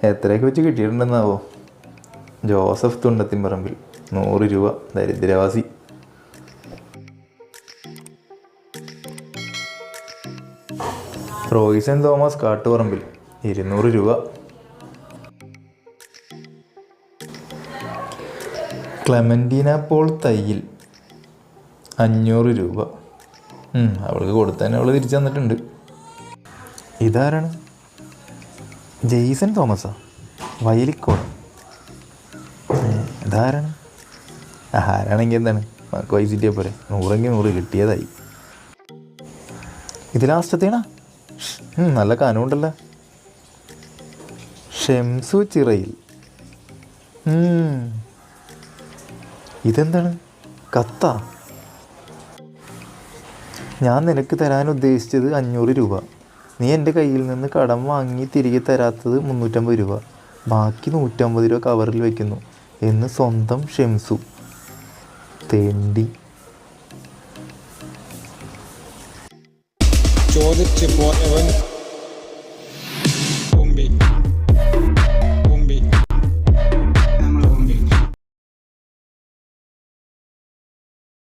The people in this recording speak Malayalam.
എത്രയൊക്കെ വെച്ച് കിട്ടിയിട്ടുണ്ടെന്നാവോ? ജോസഫ് തുണ്ടത്തിൻപറമ്പിൽ 100 രൂപ, ദരിദ്രവാസി. റോയ്സൻ തോമസ് കാട്ടുപറമ്പിൽ 200 രൂപ. ക്ലെമന്റീന പോൾ തയ്യിൽ 500 രൂപ. അവൾക്ക് കൊടുത്തന്നെ അവൾ തിരിച്ചു തന്നിട്ടുണ്ട്. ഇതാരാണ്? ജെയ്സൺ തോമസാ, വയലിക്കോട്. ഇതാരാണ്? ആരാണെങ്കിൽ എന്താണ്, നമുക്ക് പൈസ കിട്ടിയ പോലെ 100 കിട്ടിയതായി. ഇത് ലാസ്റ്റത്തേണാ? നല്ല കനമുണ്ടല്ലോ. ഷെംസു ചിറയിൽ. ഇതെന്താണ്? കത്താ? ഞാൻ നിനക്ക് തരാൻ ഉദ്ദേശിച്ചത് 500 രൂപ. നീ എൻ്റെ കയ്യിൽ നിന്ന് കടം വാങ്ങി തിരികെ തരാത്തത് 350 രൂപ. ബാക്കി 150 രൂപ കവറിൽ വയ്ക്കുന്നു എന്ന് സ്വന്തം ഷെംസു. തേണ്ടി. ചോദിച്ചു പോയവൻ